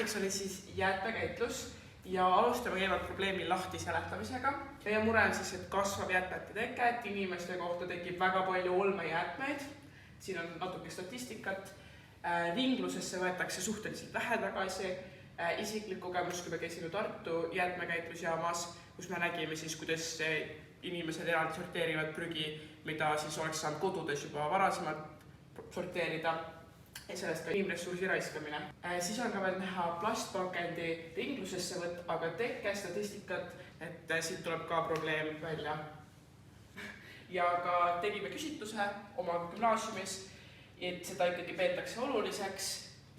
teemaks oli siis jäätmekäitlus ja alustame kõigepealt probleemi lahti seletamisega. Meie mure on siis, et kasvab jäätmete teke, et inimeste kohta tekib väga palju olmejäätmeid. Siin on natuke statistikat. Ringlusesse võetakse suhteliselt vähe tagasi. Isiklik kogemus, kui me käisime Tartu jäätmekäitlusjaamas, kus me nägime siis, kuidas inimesed eraldi sorteerivad prügi, mida siis oleks saanud kodudes juba varasemalt sorteerida ja sellest ka inimressursi raiskamine. Siis on ka veel näha plastpakendi ringlusesse võtt, aga tekke statistikat, et siit tuleb ka probleem välja. Ja ka tegime küsitluse oma gümnaasiumis, et seda ikkagi peetakse oluliseks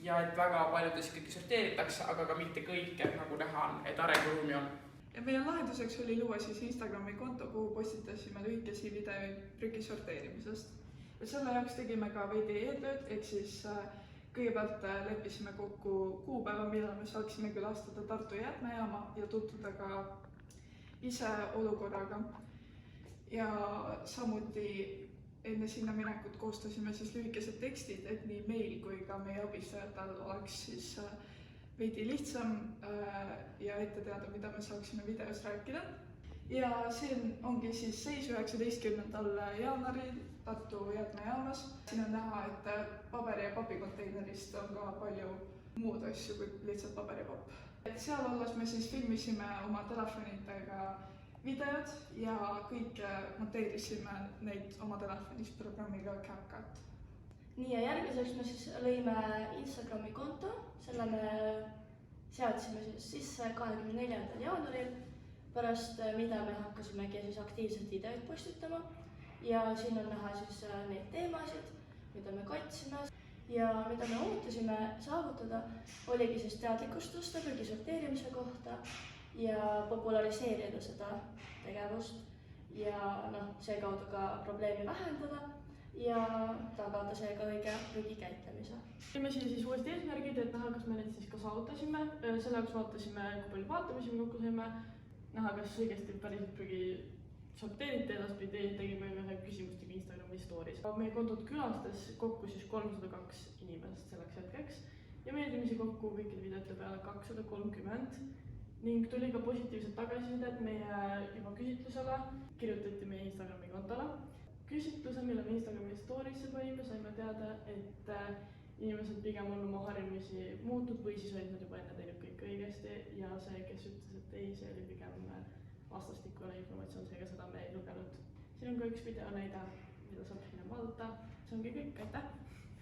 ja et väga paljudes ikkagi sorteeritakse, aga ka mitte kõike, nagu näha on, et arenguruumi on. Ja meie lahenduseks oli luua siis Instagrami konto, kuhu postitasime lühikesi videoid prügi sorteerimisest. Ja selle jaoks tegime ka veidi eeltööd, ehk siis kõigepealt leppisime kokku kuupäeva, millal me saaksime külastada Tartu jäätmejaama ja tutvuda ka ise olukorraga. Ja samuti enne sinna minekut koostasime siis lühikesed tekstid, et nii meil kui ka meie abistajatel oleks siis veidi lihtsam ja ette teada, mida me saaksime videos rääkida. Ja siin ongi siis seis 19. jaanuaril Tartu jäätmejaamas. Siin on näha, et paberi- ja papikonteinerist on ka palju muud asju kui lihtsalt paber ja papp. Seal olles me siis filmisime oma telefonitega videod ja kõik monteerisime neid oma telefonis programmiga CapCut. Nii ja järgmiseks me siis lõime Instagrami konto, selle me seadsime siis sisse 24. jaanuaril, pärast mida me hakkasimegi siis aktiivselt videoid postitama ja siin on näha siis neid teemasid, mida me katsime ja mida me ootasime saavutada, oligi siis teadlikkust tõsta prügi sorteerimise kohta ja populariseerida seda tegevust ja seekaudu ka probleemi vähendada ja tagada seega õige prügi käitlemise. Teeme siis uuesti eesmärgid, et näha, kas me neid siis ka saavutasime. Selle jaoks vaatasime, kui palju vaatamisi me kokku saime, näha, kas õigesti päriselt prügi sorteeriti edaspidi, tegime ühe küsimustiga Instagrami stories. Meie kontot külastas kokku siis 302 inimest selleks hetkeks ja meeldimisi kokku kõikide videote peale 230 ning tuli ka positiivset tagasisidet meie juba küsitlusele, kirjutati meie Instagrami kontole. Küsitluse, mille me Instagrami storiesse panime, saime teada, et inimesed pigem on oma harjumusi muutnud või siis olid nad juba enne teinud kõik õigesti ja see, kes ütles, et ei, see oli pigem vastastikune informatsioon, seega seda me ei lugenud. Siin on ka üks video näide, mida saab sinna vaadata. See ongi kõik, aitäh!